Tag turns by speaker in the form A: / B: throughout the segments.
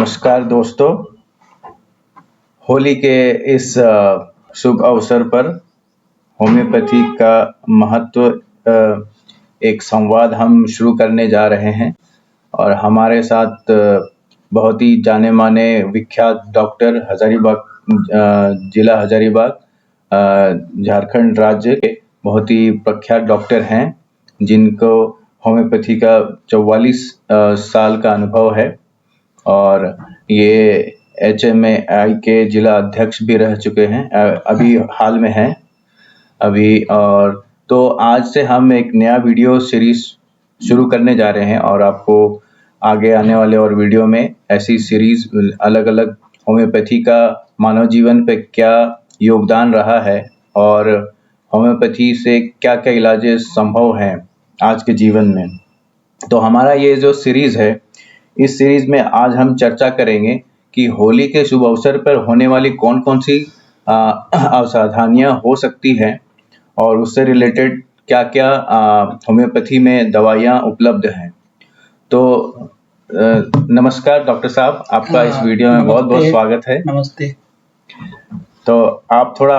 A: नमस्कार दोस्तों, होली के इस शुभ अवसर पर होम्योपैथी का महत्व एक संवाद हम शुरू करने जा रहे हैं और हमारे साथ बहुत ही जाने-माने विख्यात डॉक्टर जिला हजारीबाग झारखंड राज्य के बहुत ही प्रख्यात डॉक्टर हैं, जिनको होम्योपैथी का 44 साल का अनुभव है और ये HMAI के जिला अध्यक्ष भी रह चुके हैं, अभी हाल में हैं अभी। और तो आज से हम एक नया वीडियो सीरीज शुरू करने जा रहे हैं और आपको आगे आने वाले और वीडियो में ऐसी सीरीज अलग-अलग होम्योपैथी का मानव जीवन पे क्या योगदान रहा है और होम्योपैथी से क्या-क्या इलाजें संभव हैं आज के जीवन में। तो हमारा ये जो सीरीज है, इस सीरीज में आज हम चर्चा करेंगे कि होली के शुभ अवसर पर होने वाली कौन-कौन सी असावधानियां हो सकती हैं और उससे रिलेटेड क्या-क्या होम्योपैथी में दवाइयां उपलब्ध हैं। तो नमस्कार डॉक्टर साहब, आपका इस वीडियो में बहुत-बहुत स्वागत है।
B: नमस्ते।
A: तो आप थोड़ा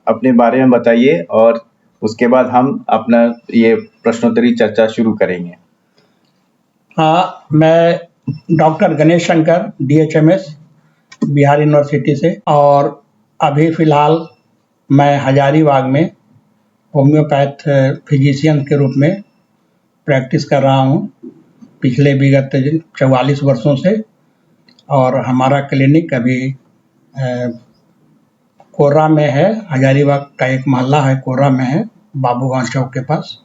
A: अपने बारे में बताइए और उसके बाद हम अपना ये प्रश्नोत्तरी चर्चा शुरू करेंगे।
B: हाँ, मैं doctor Ganesh Shankar DHMS Bihar university से, और अभी फ़िलहाल मैं हजारीबाग में होम्योपैथ फिजिशियन के रूप में प्रैक्टिस कर रहा हूँ पिछले विगत 44 वर्षों से। और हमारा क्लिनिक अभी कोर्रा में है। हजारीबाग का एक मोहल्ला है, कोर्रा में है, बाबूगंज चौक के पास,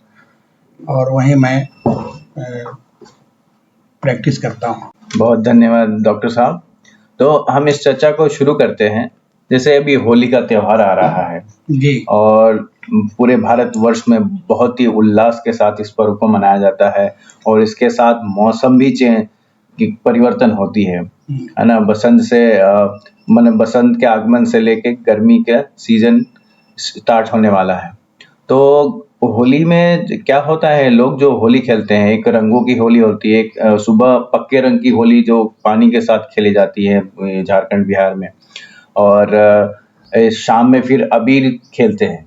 B: और वहीं मैं प्रैक्टिस करता हूँ।
A: बहुत धन्यवाद डॉक्टर साहब। तो हम इस चर्चा को शुरू करते हैं। जैसे अभी होली का त्यौहार आ रहा है
B: जी,
A: और पूरे भारतवर्ष में बहुत ही उल्लास के साथ इस पर्व को मनाया जाता है और इसके साथ मौसम भी की परिवर्तन होती है ना। बसंत के आगमन से लेके गर्मी का सीजन स्टार्ट होने वाला है। तो होली में क्या होता है, लोग जो होली खेलते हैं, एक रंगों की होली होती है, एक सुबह पक्के रंग की होली जो पानी के साथ खेली जाती है झारखंड बिहार में, और शाम में फिर अबीर खेलते हैं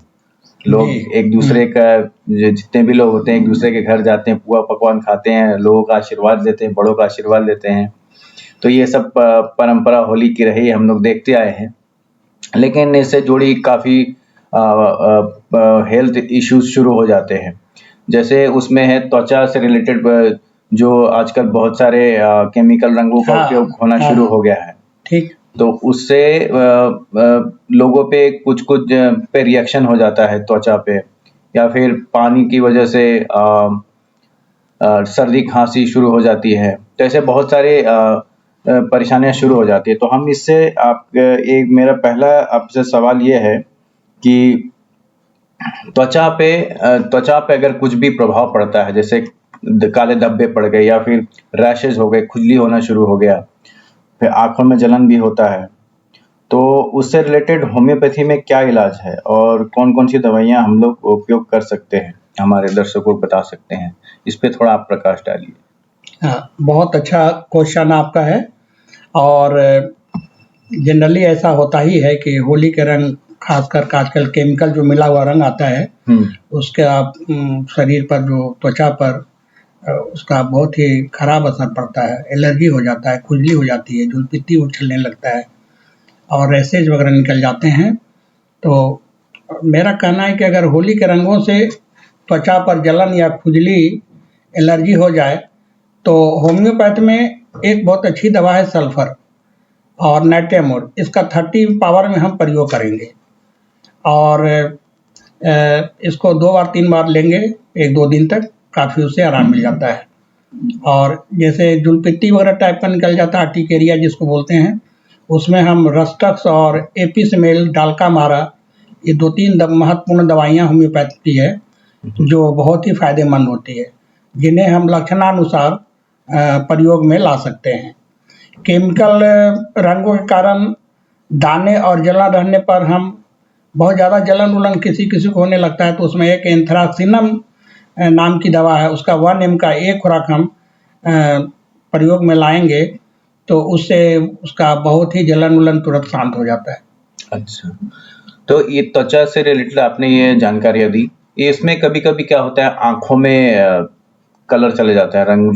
A: लोग। एक दूसरे का, जितने भी लोग होते हैं, एक दूसरे के घर जाते हैं, पुआ पकवान खाते हैं, लोगों का आशीर्वाद लेते हैं, बड़ों का आशीर्वाद लेते हैं। तो ये सब परंपरा होली की रही, हम लोग देखते आए हैं। लेकिन इससे जुड़ी काफ़ी हेल्थ इश्यूज शुरू हो जाते हैं। जैसे उसमें है त्वचा से रिलेटेड, जो आजकल बहुत सारे केमिकल रंगों का उपयोग होना शुरू हो गया है।
B: ठीक।
A: तो उससे लोगों पे कुछ पे रिएक्शन हो जाता है त्वचा पे, या फिर पानी की वजह से सर्दी खांसी शुरू हो जाती है। तो ऐसे बहुत सारे परेशानियां शुरू हो जाती है। तो हम इससे मेरा पहला आपसे सवाल ये है कि त्वचा पे अगर कुछ भी प्रभाव पड़ता है, जैसे काले धब्बे पड़ गए या फिर रैशेज हो गए, खुजली होना शुरू हो गया, फिर आंखों में जलन भी होता है, तो उससे रिलेटेड होम्योपैथी में क्या इलाज है और कौन-कौन सी दवाइयां हम लोग उपयोग कर सकते हैं, हमारे दर्शकों को बता सकते हैं? इस पे थोड़ा आप प्रकाश डालिए।
B: हाँ, बहुत अच्छा क्वेश्चन आपका है। और जनरली ऐसा होता ही है कि होली के रंग, खासकर आजकल केमिकल जो मिला हुआ रंग आता है, उसका शरीर पर, जो त्वचा पर, उसका बहुत ही खराब असर पड़ता है। एलर्जी हो जाता है, खुजली हो जाती है, जलपित्ती उछलने लगता है और रैशेज वगैरह निकल जाते हैं। तो मेरा कहना है कि अगर होली के रंगों से त्वचा पर जलन या खुजली, एलर्जी हो जाए, तो होम्योपैथ में एक बहुत अच्छी दवा है सल्फर और नाइट्रेमोर। इसका 30 पावर में हम प्रयोग करेंगे और इसको 2 बार 3 बार लेंगे 1-2 दिन तक, काफ़ी उससे आराम मिल जाता है। और जैसे जुलपित्ती वगैरह टाइप का निकल जाता है, अर्टिकेरिया जिसको बोलते हैं, उसमें हम रस्टक्स और एपिसमेल, डालका मारा, ये 2-3 महत्वपूर्ण दवाइयाँ होम्योपैथ की है जो बहुत ही फायदेमंद होती है, जिन्हें हम लक्षणानुसार प्रयोग में ला सकते हैं। केमिकल रंगों के कारण दाने और जलन रहने पर हम बहुत ज़्यादा जलन उलन किसी को होने लगता है, तो उसमें एक एंथ्राक्सिनम नाम की दवा है, उसका 1 mg का एक खुराक हम प्रयोग में लाएंगे तो उससे उसका बहुत ही जलन-वलन तुरंत शांत हो जाता है।
A: अच्छा, तो ये त्वचा से रिलेटेड आपने ये जानकारियाँ दी। ये इसमें कभी-कभी क्या होता है आँखों में कलर चले जाता है, रंग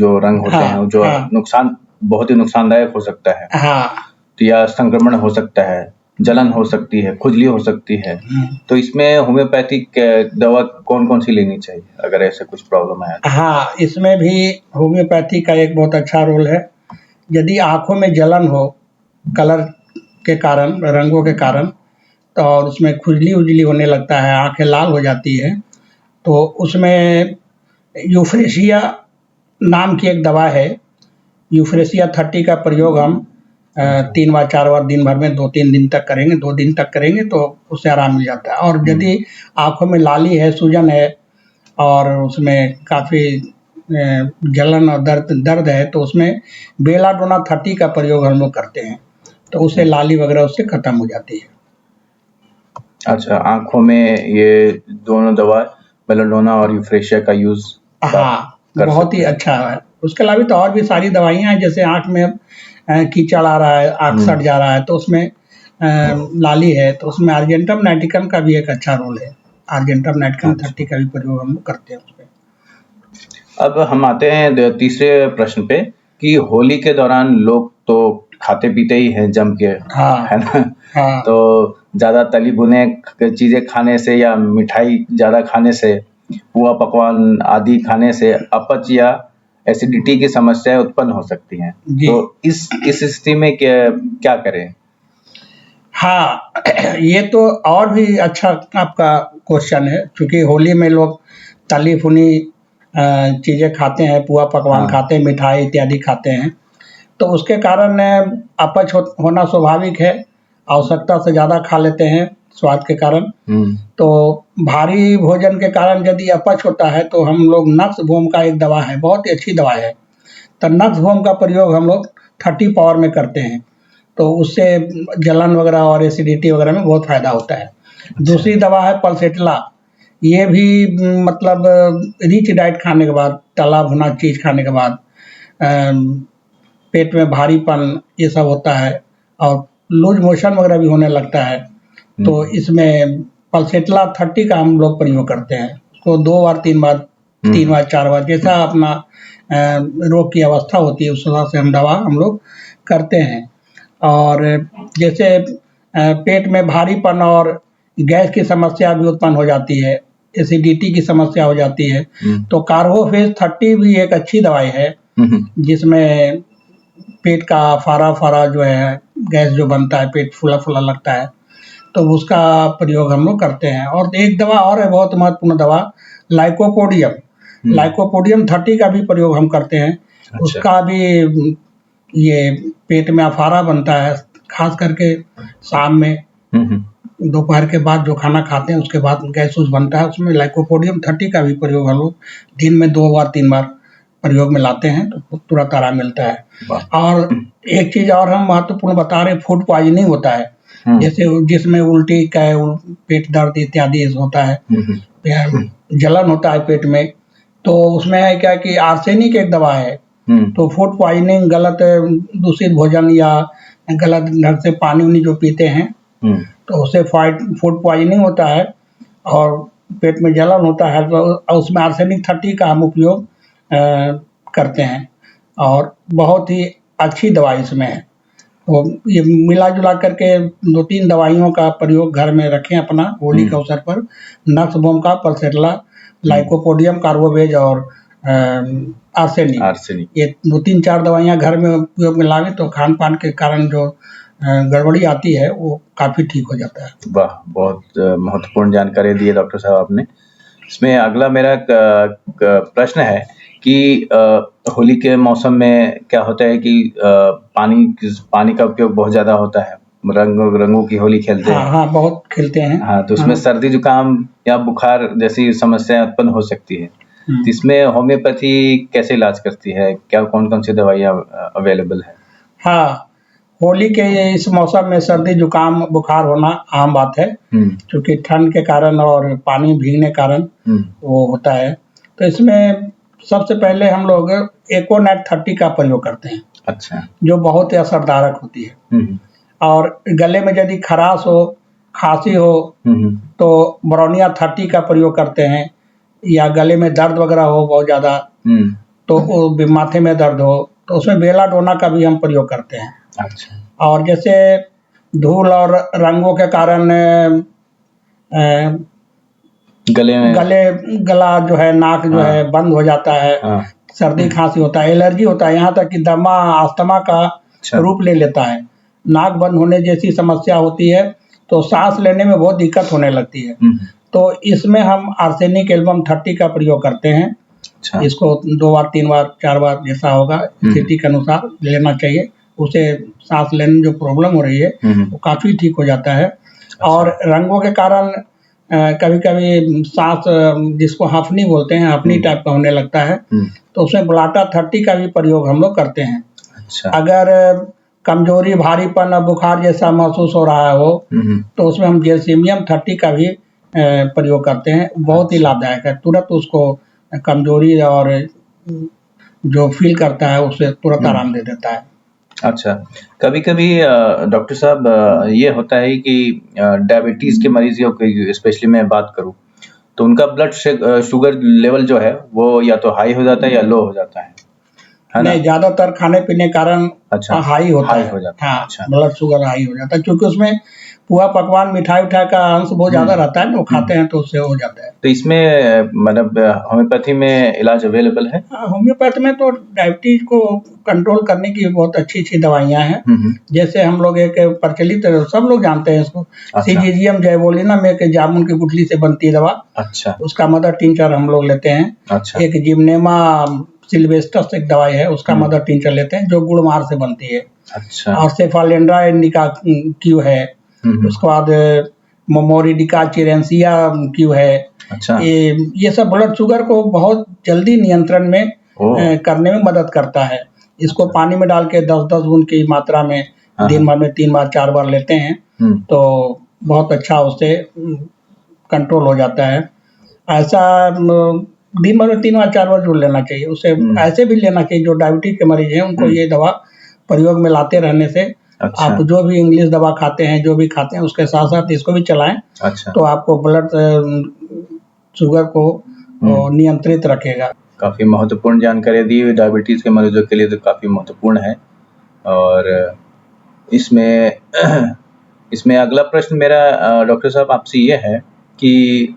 A: होते हैं,
B: हाँ,
A: जो
B: हाँ,
A: बहुत ही नुकसानदायक हो सकता है।
B: हाँ।
A: तो या संक्रमण हो सकता है, जलन हो सकती है, खुजली हो सकती है।
B: हुँ।
A: तो इसमें होम्योपैथिक दवा कौन-कौन सी लेनी चाहिए, अगर ऐसा कुछ प्रॉब्लम आया तो?
B: हाँ, इसमें भी होम्योपैथी का एक बहुत अच्छा रोल है। यदि आँखों में जलन हो, कलर के कारण, रंगों के कारण, तो और उसमें खुजली-वुजली होने लगता है, आँखें लाल हो जाती है, तो उसमें यूफ्रेशिया नाम की एक दवा है। यूफ्रेशिया 30 का प्रयोग हम 3 बार 4 बार दिन भर में 2-3 दिन तक करेंगे, 2 दिन तक करेंगे तो उससे आराम मिल जाता है। और यदि आँखों में लाली है, सूजन है और उसमें काफ़ी जलन और दर्द है, तो उसमें बेलाडोना 30 का प्रयोग हम लोग करते हैं, तो उससे लाली वगैरह उससे खत्म हो जाती है।
A: अच्छा, आँखों में ये दोनों दवा बेलाडोना और यूफ्रेशिया का यूज़
B: हाँ,
A: कर
B: बहुत
A: सकते
B: ही
A: हैं।
B: अच्छा है। उसके अलावा तो और भी सारी दवाइयाँ हैं, जैसे आँख में कीचड़ आ रहा है, आँख सड़ जा रहा है, तो उसमें लाली है, तो उसमें अर्जेंटम नाइटिकम का भी एक अच्छा रोल है। अर्जेंटम नाइटिकम 30 का भी प्रयोग हम लोग करते हैं उसपे।
A: अब हम आते हैं तीसरे प्रश्न पे कि होली के दौरान लोग तो खाते-पीते ही हैं जम के,
B: हाँ,
A: है ना?
B: हाँ,
A: तो ज़्यादा तली-भुने चीज़ें खाने से या मिठाई ज़्यादा खाने से, पुआ पकवान आदि खाने से अपच या एसिडिटी की समस्याएँ उत्पन्न हो सकती हैं।
B: जी।
A: तो इस स्थिति में क्या करें?
B: हाँ, ये तो और भी अच्छा आपका क्वेश्चन है, चूँकि होली में लोग तली-भुनी चीज़ें खाते हैं, पुआ पकवान
A: हाँ।
B: खाते हैं, मिठाई इत्यादि खाते हैं, तो उसके कारण अपच होना स्वाभाविक है। आवश्यकता से ज़्यादा खा लेते हैं स्वाद के कारण।
A: हुँ।
B: तो भारी भोजन के कारण यदि अपच होता है, तो हम लोग नक्स-भोम का एक दवा है, बहुत ही अच्छी दवा है। तो नक्स-भोम का प्रयोग हम लोग 30 पावर में करते हैं, तो उससे जलन वगैरह और एसिडिटी वगैरह में बहुत फ़ायदा होता है। दूसरी दवा है पल्सेटला, ये भी मतलब रिच डाइट खाने के बाद, तला-भुना चीज़ खाने के बाद पेट में भारीपन ये सब होता है और लूज़ मोशन वगैरह भी होने लगता है, तो इसमें पल्सेटला 30 का हम लोग प्रयोग करते हैं। उसको 2 बार 3 बार 3 बार 4 बार जैसा अपना रोग की अवस्था होती है, उस हिसाब से हम दवा हम लोग करते हैं। और जैसे पेट में भारीपन और गैस की समस्या भी उत्पन्न हो जाती है, एसिडिटी की समस्या हो जाती है, तो कार्बोफेज 30 भी एक अच्छी दवाई है, जिसमें पेट का फारा-फारा जो है, गैस जो बनता है, पेट फूला-फूला लगता है, तो उसका प्रयोग हम लोग करते हैं। और एक दवा और है बहुत महत्वपूर्ण दवा, लाइकोपोडियम। लाइकोपोडियम 30 का भी प्रयोग हम करते हैं।
A: अच्छा।
B: उसका भी ये पेट में अफारा बनता है, खास करके शाम में, दोपहर के बाद जो खाना खाते हैं उसके बाद गैस-वूस बनता है, उसमें लाइकोपोडियम 30 का भी प्रयोग हम लोग दिन में 2 बार 3 बार प्रयोग में लाते हैं, तो तुरंत आराम मिलता है। और एक चीज़ और हम महत्वपूर्ण बता रहे हैं, फूड पॉइज़निंग होता है, जैसे जिसमें उल्टी का पेट दर्द इत्यादि होता है, जलन होता है पेट में, तो उसमें है क्या कि आर्सेनिक एक दवा है, तो फूड पॉइज़निंग, गलत दूषित भोजन या गलत ढंग से पानी-वानी जो पीते हैं, तो उससे फूड पॉइज़निंग होता है और पेट में जलन होता है, तो उसमें आर्सेनिक 30 का हम उपयोग करते हैं और बहुत ही अच्छी दवाई इसमें है। तो ये मिला-जुला करके 2-3 दवाइयों का प्रयोग घर में रखें अपना होली के अवसर पर, नक्स-भोम का, पल्सेटला, लाइकोपोडियम, कार्बोवेज और आर्सेनिक। ये 2-3-4 दवाइयाँ घर में उपयोग में लावें तो खान-पान के कारण जो गड़बड़ी आती है, वो काफ़ी ठीक हो जाता है।
A: वाह! बहुत महत्वपूर्ण जानकारी दी है डॉक्टर साहब आपने। इसमें अगला मेरा प्रश्न है कि होली के मौसम में क्या होता है कि पानी का उपयोग बहुत ज़्यादा होता है। रंगों की होली खेलते हैं।
B: हाँ, हाँ, बहुत खेलते हैं।
A: हाँ, तो उसमें सर्दी जुकाम या बुखार जैसी समस्याएँ उत्पन्न हो सकती है। तो इसमें होम्योपैथी कैसे इलाज करती है? क्या कौन-कौन सी दवाइयाँ अवेलेबल है?
B: हाँ, होली के इस मौसम में सर्दी जुकाम बुखार होना आम बात है, क्योंकि ठंड के कारण और पानी भीगने के कारण वो होता है। तो इसमें सबसे पहले हम लोग एकोनेट 30 का प्रयोग करते हैं,
A: अच्छा।
B: जो बहुत ही असरदारक होती है।
A: हम्म।
B: और गले में यदि खराश हो, खांसी हो, तो ब्रोनिया 30 का प्रयोग करते हैं। या गले में दर्द वगैरह हो बहुत ज़्यादा, तो वो माथे में दर्द हो, तो उसमें बेलाडोना का भी हम प्रयोग करते हैं।
A: अच्छा।
B: और जैसे धूल और रंगों के कारण गला जो है, नाक जो है बंद हो जाता है, सर्दी खांसी होता है, एलर्जी होता है, यहाँ तक कि दमा अस्थमा का रूप ले लेता है। नाक बंद होने जैसी समस्या होती है, तो सांस लेने में बहुत दिक्कत होने लगती है। तो इसमें हम आर्सेनिक एल्बम 30 का प्रयोग करते हैं। अच्छा। इसको 2 बार 3 बार 4 बार जैसा होगा स्थिति के अनुसार लेना चाहिए। उसे सांस लेने में जो प्रॉब्लम हो रही है वो काफ़ी ठीक हो जाता है। अच्छा। और रंगों के कारण कभी-कभी सांस, जिसको हफनी बोलते हैं, हफनी टाइप का होने लगता है, तो उसमें ब्लाटा 30 का भी प्रयोग हम लोग करते हैं। अच्छा। अगर कमजोरी, भारीपन और बुखार जैसा महसूस हो रहा हो, तो उसमें हम जेलसीमियम 30 का भी प्रयोग करते हैं। बहुत ही लाभदायक है, तुरंत उसको कमजोरी और जो फील करता है उससे तुरंत आराम दे देता है।
A: अच्छा, कभी-कभी डॉक्टर साहब ये होता है कि डायबिटीज़ के मरीज़ों की स्पेशली मैं बात करूँ, तो उनका ब्लड शुगर लेवल जो है वो या तो हाई हो जाता है या लो हो जाता है ना?
B: नहीं, ज़्यादातर खाने-पीने के कारण
A: अच्छा,
B: हाई होता है।
A: हो जाता है।
B: हाँ,
A: अच्छा।
B: ब्लड शुगर हाई हो जाता है, क्योंकि उसमें पुआ पकवान, मिठाई-उठाई का अंश बहुत ज़्यादा रहता है ना, वो खाते हैं तो उससे हो जाता है।
A: तो इसमें मतलब होम्योपैथी में इलाज अवेलेबल है?
B: होम्योपैथी में तो डायबिटीज को कंट्रोल करने की बहुत अच्छी-अच्छी दवाइयाँ हैं। जैसे हम लोग एक प्रचलित, सब लोग जानते हैं इसको,
A: अच्छा।
B: सिजीजियम जैवोलिना में एक जामुन की गुठली से बनती है दवा। अच्छा। उसका मदर टिंचर हम लोग लेते हैं। अच्छा। एक जिम्नेमा सिल्वेस्टस एक दवाई है, उसका मदर टिंचर लेते हैं, जो गुड़ मार से बनती है। अच्छा। और सेफालेंड्रा इंडिका क्यू है। उसके बाद मोमोरिडिका चिरेंसिया क्यू है। अच्छा। ये सब ब्लड शुगर को बहुत जल्दी नियंत्रण में करने में मदद करता है। इसको अच्छा। पानी में डाल के 10-10 बूंद की मात्रा में दिन भर में 3 बार 4 बार लेते हैं, तो बहुत अच्छा उससे कंट्रोल हो जाता है। ऐसा दिन भर में 3 बार 4 बार जरूर लेना चाहिए। उसे ऐसे भी लेना चाहिए जो डायबिटीज के मरीज हैं, उनको ये दवा प्रयोग में लाते रहने से, अच्छा। आप जो भी इंग्लिश दवा खाते हैं, जो भी खाते हैं, उसके साथ साथ इसको भी चलाएं। अच्छा। तो आपको ब्लड शुगर को नियंत्रित रखेगा।
A: काफ़ी महत्वपूर्ण जानकारी दी हुई डायबिटीज़ के मरीजों के लिए, तो काफ़ी महत्वपूर्ण है। और इसमें अगला प्रश्न मेरा डॉक्टर साहब आपसे ये है कि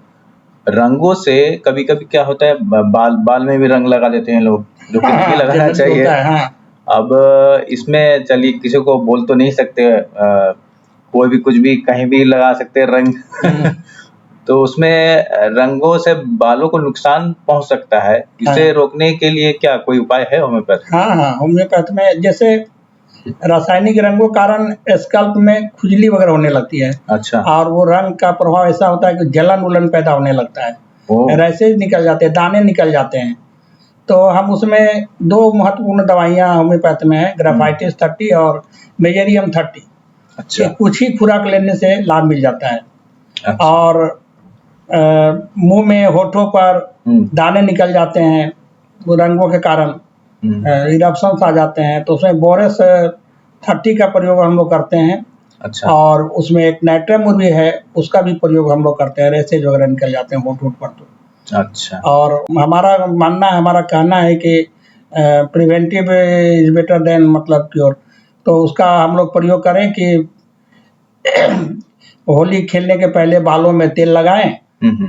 A: रंगों से कभी-कभी क्या होता है, बाल में भी रंग लगा देते हैं लोग, जो कि नहीं लगाना चाहिए। अब इसमें चलिए किसी को बोल तो नहीं सकते, कोई भी कुछ भी कहीं भी लगा सकते हैं रंग। तो उसमें रंगों से बालों को नुकसान पहुंच सकता है, इसे रोकने के लिए क्या कोई उपाय है होम्योपैथी?
B: हाँ, होम्योपैथी में जैसे रासायनिक रंगों के कारण स्कल्प में खुजली वगैरह होने लगती है। अच्छा। और वो रंग का प्रभाव ऐसा होता है कि जलन-उलन पैदा होने लगता है, रैशेज निकल जाते हैं, दाने निकल जाते हैं। तो हम उसमें 2 महत्वपूर्ण दवाइयाँ होम्योपैथी में है, ग्राफाइटिस 30 और मेजेरियम 30। अच्छा। कुछ ही खुराक लेने से लाभ मिल जाता है। अच्छा। और मुंह में, होठों पर दाने निकल जाते हैं वो रंगों के कारण, इरप्शंस आ जाते हैं, तो उसमें बोरेस 30 का प्रयोग हम लोग करते हैं। अच्छा। और उसमें एक नाइट्रामुर भी है, उसका भी प्रयोग हम लोग करते हैं, रैशेज वगैरह निकल जाते हैं होठ पर। तो अच्छा। और हमारा मानना है, हमारा कहना है कि प्रिवेंटिव इज बेटर देन मतलब क्योर। तो उसका हम लोग प्रयोग करें कि होली खेलने के पहले बालों में तेल लगाएं,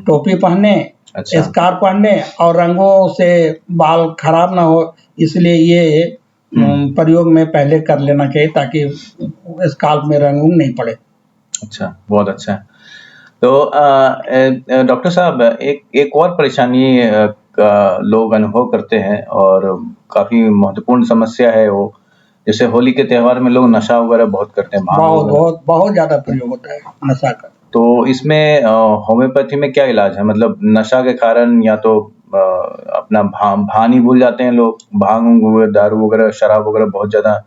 B: टोपी पहने, अच्छा। स्कार्फ पहने, और रंगों से बाल खराब ना हो, इसलिए ये प्रयोग में पहले कर लेना चाहिए, ताकि स्काल्प में रंग नहीं पड़े।
A: अच्छा, बहुत अच्छा। तो डॉक्टर साहब, एक और परेशानी का लोग अनुभव करते हैं और काफ़ी महत्वपूर्ण समस्या है वो, जैसे होली के त्यौहार में लोग नशा वगैरह बहुत करते हैं,
B: बहुत ज़्यादा प्रयोग होता है नशा का।
A: तो इसमें होम्योपैथी में क्या इलाज है? मतलब नशा के कारण या तो अपना भान ही भूल जाते हैं लोग, भांग, दारू वगैरह, शराब वगैरह बहुत ज़्यादा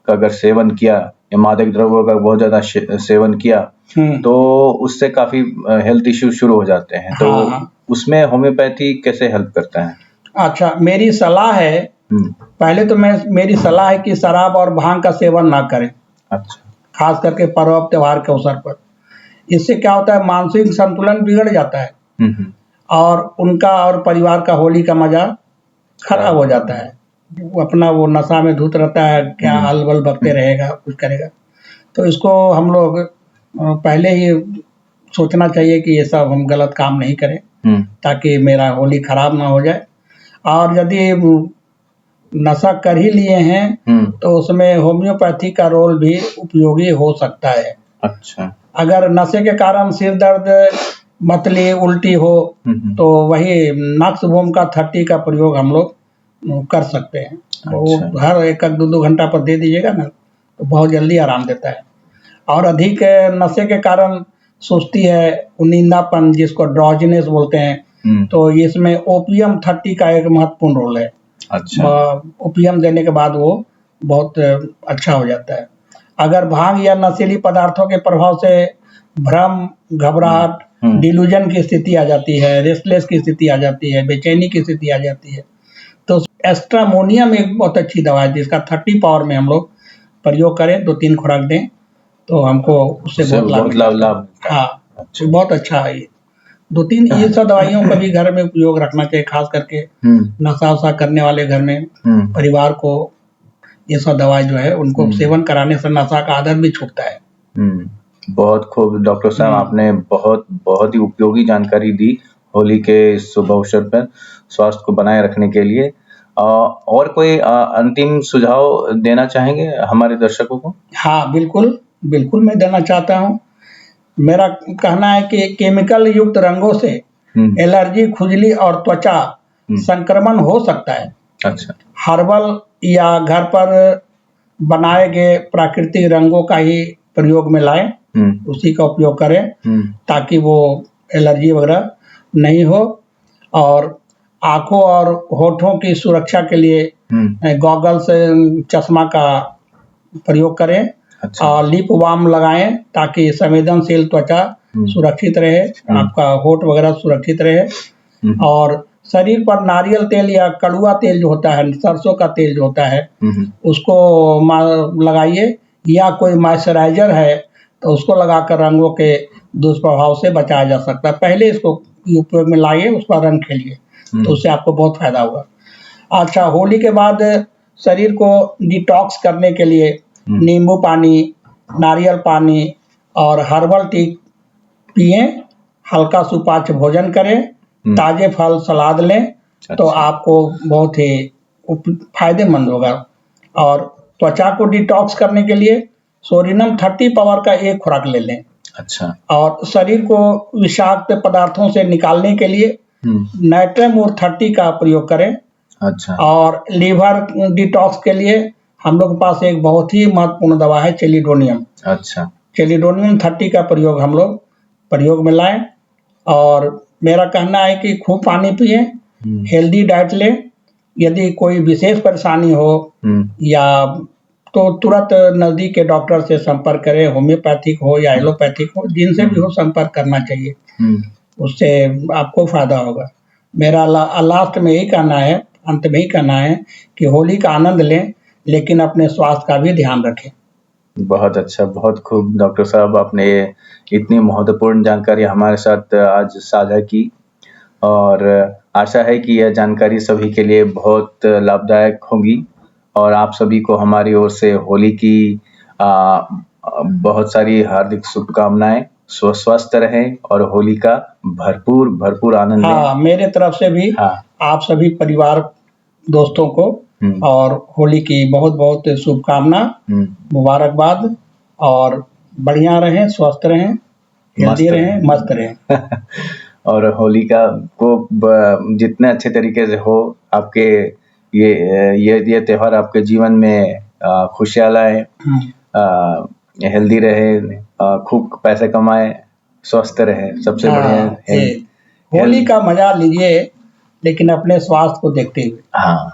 A: का अगर सेवन किया, या मादक द्रव्यों का बहुत ज़्यादा सेवन किया, तो उससे काफ़ी हेल्थ इश्यू शुरू हो जाते हैं। तो उसमें होम्योपैथी कैसे हेल्प करता है?
B: अच्छा, मेरी सलाह है, पहले तो मेरी सलाह है कि शराब और भांग का सेवन ना करें,
A: अच्छा।
B: खास करके पर्व त्योहार के अवसर पर। इससे क्या होता है, मानसिक संतुलन बिगड़ जाता है और उनका और परिवार का होली का मजा खराब हो जाता है। वो अपना वो नशा में धुत रहता है, क्या हल-बल बकते रहेगा, कुछ करेगा। तो इसको हम लोग पहले ही सोचना चाहिए कि ये सब हम गलत काम नहीं करें, ताकि मेरा होली खराब ना हो जाए। और यदि नशा कर ही लिए हैं तो उसमें होम्योपैथी का रोल भी उपयोगी हो सकता है।
A: अच्छा।
B: अगर नशे के कारण सिर दर्द, मतली, उल्टी हो तो वही नक्स-वोम का 30 का प्रयोग हम लोग कर सकते हैं। वो हर 1-1 2-2 घंटा पर दे दीजिएगा ना, तो बहुत जल्दी आराम देता है। और अधिक नशे के कारण सुस्ती है, नींदापन जिसको ड्राउज़ीनेस बोलते हैं, तो इसमें ओपियम 30 का एक महत्वपूर्ण रोल है।
A: अच्छा।
B: ओपियम देने के बाद वो बहुत अच्छा हो जाता है। अगर भांग या नशीली पदार्थों के प्रभाव से भ्रम, घबराहट, डिल्यूजन की स्थिति आ जाती है, रेस्टलेस की स्थिति आ जाती है, बेचैनी की स्थिति आ जाती है, तो एस्ट्रामोनियम एक बहुत अच्छी दवा है जिसका 30 पावर में हम लोग प्रयोग करें, 2-3 खुराक दें, तो हमको उससे बहुत लाभ। हाँ, बहुत अच्छा है ये। 2-3 ये सब दवाइयों का भी घर में उपयोग रखना चाहिए, खास करके नशा-वशा करने वाले घर में परिवार को ये सब दवाई जो है उनको सेवन कराने से नशा का आदत भी छूटता है।
A: बहुत खूब डॉक्टर साहब, आपने बहुत ही उपयोगी जानकारी दी होली के शुभ अवसर पर स्वास्थ्य को बनाए रखने के लिए। और कोई अंतिम सुझाव देना चाहेंगे हमारे दर्शकों को?
B: हाँ, बिल्कुल मैं देना चाहता हूँ। मेरा कहना है कि केमिकल युक्त रंगों से एलर्जी, खुजली और त्वचा संक्रमण हो सकता है।
A: अच्छा।
B: हर्बल या घर पर बनाए गए प्राकृतिक रंगों का ही प्रयोग में लाएं, उसी का उपयोग करें, ताकि वो एलर्जी वगैरह नहीं हो। और आँखों और होठों की सुरक्षा के लिए गॉगल्स, चश्मा का प्रयोग करें।
A: अच्छा।
B: और लिप बाम लगाएं ताकि संवेदनशील त्वचा सुरक्षित रहे, आपका होठ वगैरह सुरक्षित रहे। और शरीर पर नारियल तेल या कड़ुआ तेल जो होता है, सरसों का तेल जो होता है, उसको लगाइए, या कोई मॉइस्चराइजर है तो उसको लगाकर रंगों के दुष्प्रभाव से बचाया जा सकता है। पहले इसको उपयोग में लाइए, उस पर रंग खेलिए, तो उससे आपको बहुत फायदा होगा। अच्छा, होली के बाद शरीर को डिटॉक्स करने के लिए नींबू पानी, नारियल पानी और हर्बल टी पिएं, हल्का सुपाच्य भोजन करें, ताजे फल सलाद लें। अच्छा। तो आपको बहुत ही फायदेमंद होगा। और त्वचा को डिटॉक्स करने के लिए सोडियम 30 पावर का एक खुराक ले लें।
A: अच्छा।
B: और शरीर को विषाक्त पदार्थों से निकालने के लिए नाइट्रमोर 30 का प्रयोग करें।
A: अच्छा।
B: और लीवर डिटॉक्स के लिए हम लोग के पास एक बहुत ही महत्वपूर्ण दवा है, चेलिडोनियम।
A: अच्छा।
B: चेलिडोनियम 30 का प्रयोग हम लोग प्रयोग में लाएं। और मेरा कहना है कि खूब पानी पिएं, हेल्दी डाइट लें। यदि कोई विशेष परेशानी हो या तो तुरंत नजदीक के डॉक्टर से संपर्क करें, होम्योपैथिक हो या एलोपैथिक हो, जिनसे भी हो संपर्क करना चाहिए, उससे आपको फायदा होगा। मेरा लास्ट में यही कहना है, अंत में ही कहना है कि होली का आनंद लें, लेकिन अपने स्वास्थ्य का भी ध्यान रखें।
A: बहुत अच्छा, बहुत खूब डॉक्टर साहब, आपने इतनी महत्वपूर्ण जानकारी हमारे साथ आज साझा की, और आशा है कि यह जानकारी सभी के लिए बहुत लाभदायक होगी। और आप सभी को हमारी ओर से होली की बहुत सारी हार्दिक शुभकामनाएं। स्वस्थ रहें और होली का भरपूर आनंद लें।
B: हाँ, मेरे तरफ से भी आप सभी परिवार दोस्तों को और होली की बहुत शुभकामना, मुबारकबाद। और बढ़िया रहें, स्वस्थ रहें, हेल्दी रहें, मस्त रहें।
A: और होली का को जितने अच्छे तरीके से हो, आपके ये त्योहार आपके जीवन में खुशियाँ लाए, हेल्दी रहे, खूब पैसे कमाए, स्वस्थ रहे, सबसे बढ़िया
B: होली का मजा लीजिए, लेकिन अपने स्वास्थ्य को देखते हुए।
A: हाँ,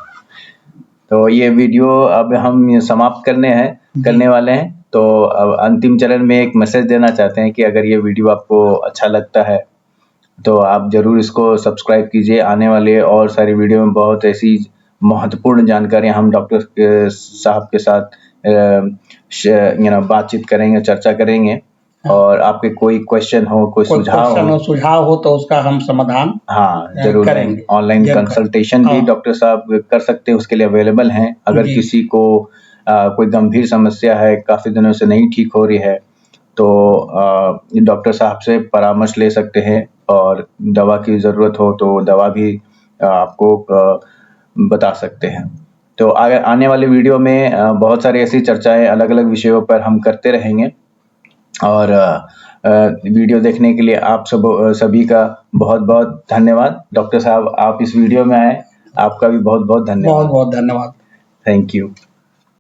A: तो ये वीडियो अब हम समाप्त करने वाले हैं। तो अब अंतिम चरण में एक मैसेज देना चाहते हैं कि अगर ये वीडियो आपको अच्छा लगता है तो आप ज़रूर इसको सब्सक्राइब कीजिए। आने वाले और सारी वीडियो में बहुत ऐसी महत्वपूर्ण जानकारियाँ हम डॉक्टर साहब के साथ बातचीत करेंगे, चर्चा करेंगे। और आपके कोई क्वेश्चन हो, कोई
B: सुझाव हो तो उसका हम समाधान
A: जरूर
B: करेंगे।
A: ऑनलाइन कंसल्टेशन भी डॉक्टर साहब कर सकते हैं, उसके लिए अवेलेबल हैं। अगर किसी को कोई गंभीर समस्या है, काफ़ी दिनों से नहीं ठीक हो रही है, तो डॉक्टर साहब से परामर्श ले सकते हैं और दवा की ज़रूरत हो तो दवा भी आपको बता सकते हैं। तो अगर आने वाले वीडियो में बहुत सारी ऐसी चर्चाएं अलग-अलग विषयों पर हम करते रहेंगे। और वीडियो देखने के लिए आप सभी का बहुत-बहुत धन्यवाद। डॉक्टर साहब, आप इस वीडियो में आए, आपका भी बहुत-बहुत धन्यवाद।
B: बहुत-बहुत धन्यवाद।
A: Thank you.